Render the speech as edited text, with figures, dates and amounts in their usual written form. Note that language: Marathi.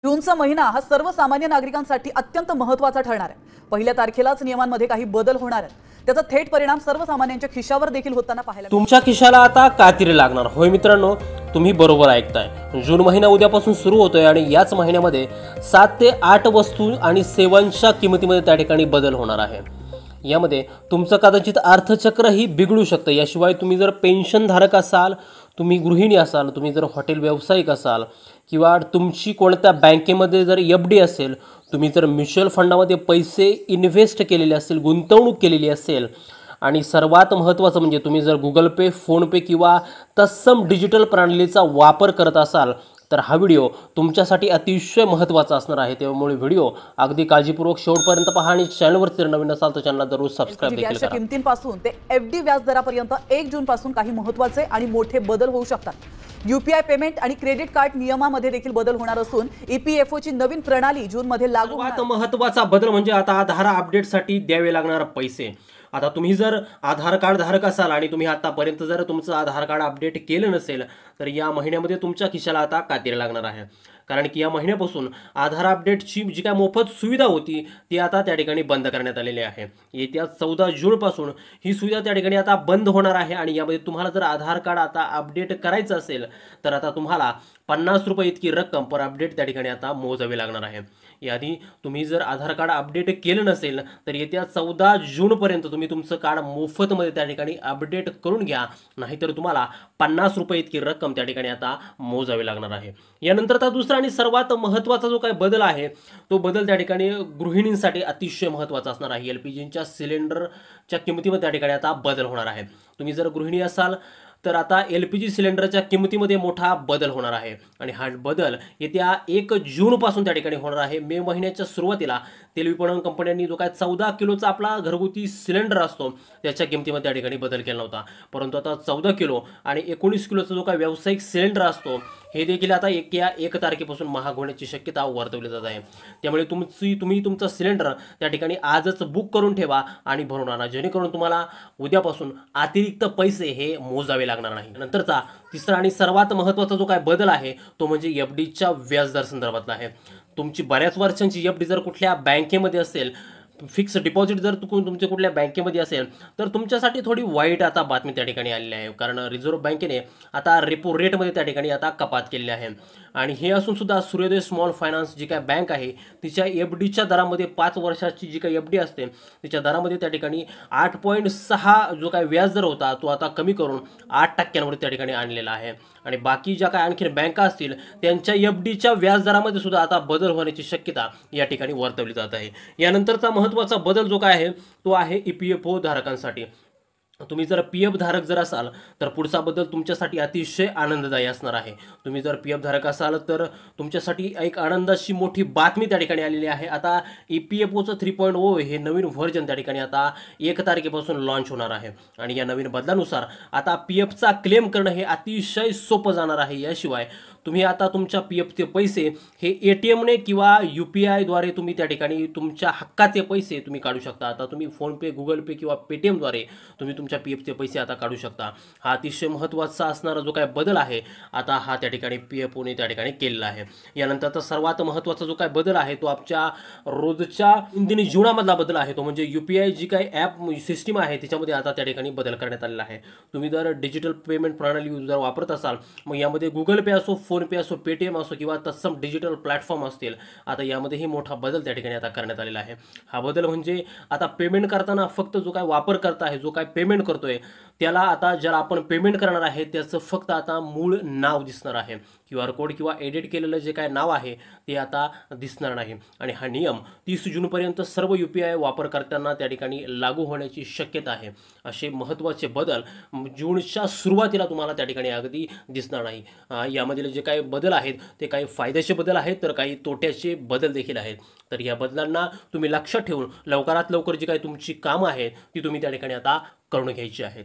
जूनचा महिना हा सर्वसामान्य नागरिकांसाठी अत्यंत महत्त्वाचा ठरणार आहे। पहिल्या तारखेलाच नियमांमध्ये काही बदल होणार आहेत। त्याचा थेट परिणाम सर्वसामान्यांच्या खिशावर देखील होताना पाहायला तुमच्या खिशाला आता कात्री लागणार। होय मित्रांनो, तुम्ही बरोबर ऐकताय। जून महिना उद्यापासून सुरू होतोय आणि याच महिन्यामध्ये 7 ते 8 वस्तू आणि सेवांच्या किमतीमध्ये त्या ठिकाणी बदल होणार आहे। यामध्ये तुमचं कदाचित अर्थचक्रही बिघडू शकतं। याशिवाय तुम्ही जर पेन्शन धारक असाल, तुम्ही गृहिणी असाल, तुम्ही जर हॉटेल व्यावसायिक असाल किंवा तुमची कोणत्या बँकेमध्ये जर एफ-डी असेल, तुम्ही जर म्युच्युअल फंडामध्ये पैसे इन्व्हेस्ट केलेले असेल, गुंतवणूक केलेली असेल आणि सर्वात महत्त्वाचं म्हणजे तुम्ही जर गुगल पे, फोनपे किंवा तत्सम डिजिटल प्रणालीचा वापर करत असाल तर हा व्हिडिओ तुमच्यासाठी अतिशय महत्त्वाचा असणार आहे। त्यामुळे व्हिडिओ अगदी काळजीपूर्वक शेवटपर्यंत पहा आणि चॅनलवर जर नवीन असाल तर चॅनलला दररोज सबस्क्राइब देखील करा। किमतींपासून ते एफ-डी व्याज दरापर्यंत 1 जून पासून काही महत्त्वाचे आणि मोठे बदल होऊ शकतात। यूपीआय पेमेंट आणि क्रेडिट कार्ड नियमामध्ये देखील बदल होणार असून ईपीएफओची नवीन प्रणाली जून मध्ये लागू होणार। सर्वात महत्त्वाचा बदल म्हणजे आता आधार अपडेटसाठी द्यावे लागणारे पैसे। आता तुम्ही जर आधार कार्ड धारक असाल आणि तुम्ही आतापर्यंत जर तुमचं आधार कार्ड अपडेट केलं नसेल तर या महिन्यामध्ये तुमच्या खिशाला आता कात्री लागणार आहे। कारण की या महिन्यापासून आधार अपडेटची जी काय मोफत सुविधा होती ती आता त्या ठिकाणी बंद करण्यात आलेली आहे। येत्या 14 जून पासून ही सुविधा त्या ठिकाणी आता बंद होणार आहे आणि यामध्ये तुम्हाला जर आधार कार्ड आता अपडेट करायचं असेल तर आता तुम्हाला 50 रुपये इतकी रक्कम पर अपडेट त्या ठिकाणी आता मोजावी लागणार आहे। याआधी तुम्ही जर आधार कार्ड अपडेट केलं नसेल तर येत्या 14 जून पर्यंत तुम्ही तुमचं कार्ड मोफतमध्ये त्या ठिकाणी अपडेट करून घ्या, नाहीतर तुम्हाला 50 रुपये इतकी रक्कम त्या ठिकाणी आता मोजावी लागणार आहे। यानंतर आता दुसरा आणि सर्वात महत्त्वाचा जो काही बदल आहे तो बदल त्या ठिकाणी गृहिणींसाठी अतिशय महत्त्वाचा असणार आहे। एलपीजीच्या सिलेंडरच्या किमतीमध्ये त्या ठिकाणी आता बदल होणार आहे। तुम्ही जर गृहिणी असाल तर आता एलपीजी सिलेंडरच्या किमतीमध्ये मोठा बदल होणार आहे आणि हा बदल येत्या 1 जून पासून त्या ठिकाणी होणार आहे। मे महिन्याच्या सुरुवातीला तेल विपणन कंपन्यांनी जो काय 14 किलोचा आपला घरगुती सिलेंडर असतो त्याच्या किमतीमध्ये त्या ठिकाणी बदल केला होता, परंतु आता 14 किलो आणि 19 किलोचा जो काय व्यावसायिक सिलेंडर असतो हे देखील आता 1 तारखेपासून महाग होण्याची शक्यता वर्तवली जात आहे। त्यामुळे तुम्ही तुमचं सिलेंडर त्या ठिकाणी आजच बुक करून ठेवा आणि भरून आणा, जेणेकरून तुम्हाला उद्यापासून अतिरिक्त पैसे हे मोजावे लागणार नाही। नंतरचा तिसरा आणि सर्वात महत्त्वाचा जो काय बदल आहे तो म्हणजे एफ-डीच्या व्याजदर संदर्भातला आहे। तुमची बऱ्याच वर्षांची एफ-डी जर कुठल्या बँकेमध्ये असेल, फिक्स डिपॉझिट जर तुमच्या कुठल्या बँकेमध्ये असेल तर तुमच्यासाठी थोडी वाईट आता बातमी त्या ठिकाणी आलेली आहे, कारण रिझर्व्ह बँकेने आता रेपो रेटमध्ये त्या ठिकाणी आता कपात केलेली आहे। आणि हे असून सुद्धा सूर्योदय स्मॉल फायनान्स जी काय बँक आहे तिच्या एफ-डीच्या दरामध्ये 5 वर्षाची जी काही एफ-डी असते तिच्या दरामध्ये त्या ठिकाणी 8.6 जो काय व्याजदर होता तो आता कमी करून 8% त्या ठिकाणी आणलेला आहे। आणि बाकी ज्या काय आणखी बँका असतील त्यांच्या एफ-डीच्या व्याजदरामध्ये सुद्धा आता बदल होण्याची शक्यता या ठिकाणी वर्तवली जात आहे। यानंतरचा महत्त्वाचा बदल जो काय आहे तो आहे ईपीएफओ धारकांसाठी। तुम्ही जर पीएफ धारक जर असाल तर पुढचा बदल तुमच्यासाठी अतिशय आनंददायी असणार आहे। तुम्ही जर पीएफ धारक असाल तर तुमच्यासाठी एक आनंदाची मोठी बातमी त्या ठिकाणी आलेली आहे। आता ईपीएफओचं 3.0 हे नवीन व्हर्जन त्या ठिकाणी आता 1 तारखेपासून लॉन्च होणार आहे आणि या नवीन बदलानुसार आता पीएफचा क्लेम करणं हे अतिशय सोपं जाणार आहे। याशिवाय तुम्ही आता तुमच्या पीएफचे पैसे हे एटीएमने किंवा यूपीआयद्वारे तुम्ही त्या ठिकाणी तुमच्या हक्काचे पैसे तुम्ही काढू शकता। आता तुम्ही फोनपे, गुगल पे किंवा पेटीएमद्वारे तुम्ही तुमच्या पीएफचे पैसे आता काढू शकता। हा अतिशय महत्त्वाचा असणारा जो काय बदल आहे आता हा त्या ठिकाणी पीएफओने त्या ठिकाणी केलेला आहे। यानंतरचा सर्वात महत्त्वाचा जो काय बदल आहे तो आपल्या रोजच्या दैनंदिन जीवनामधला बदल आहे, तो म्हणजे यूपीआय जी काय ॲप सिस्टीम आहे त्याच्यामध्ये आता त्या ठिकाणी बदल करण्यात आलेला आहे। तुम्ही जर डिजिटल पेमेंट प्रणाली जर वापरत असाल मग यामध्ये गुगल पे असो, फोनपे असो, पेटीएम असो किंवा तत्सम डिजिटल प्लॅटफॉर्म असतील, आता यामध्येही मोठा बदल त्या ठिकाणी आता करण्यात आलेला आहे। हा बदल म्हणजे आता पेमेंट करताना फक्त जो काय वापरकर्ता आहे, जो काय पेमेंट करतोय त्याला आता ज्याला आपण पेमेंट करणार आहे त्याचं फक्त आता मूळ नाव दिसणार आहे। QR कोड किंवा एडिट केलेलं जे काय नाव आहे ते आता दिसणार नाही आणि हा नियम 30 जूनपर्यंत सर्व यूपीआय वापरकर्त्यांना त्या ठिकाणी लागू होण्याची शक्यता आहे। असे महत्त्वाचे बदल जूनच्या सुरुवातीला तुम्हाला त्या ठिकाणी अगदी दिसणार नाही। यामधील जे काही बदल आहेत ते काही फायद्याचे बदल आहेत तर काही तोट्याचे बदल देखील आहेत। तर या बदलांना तुम्ही लक्षात ठेवून लवकरात लवकर जी काही तुमची कामं आहेत ती तुम्ही त्या ठिकाणी आता करून घ्यायची आहेत।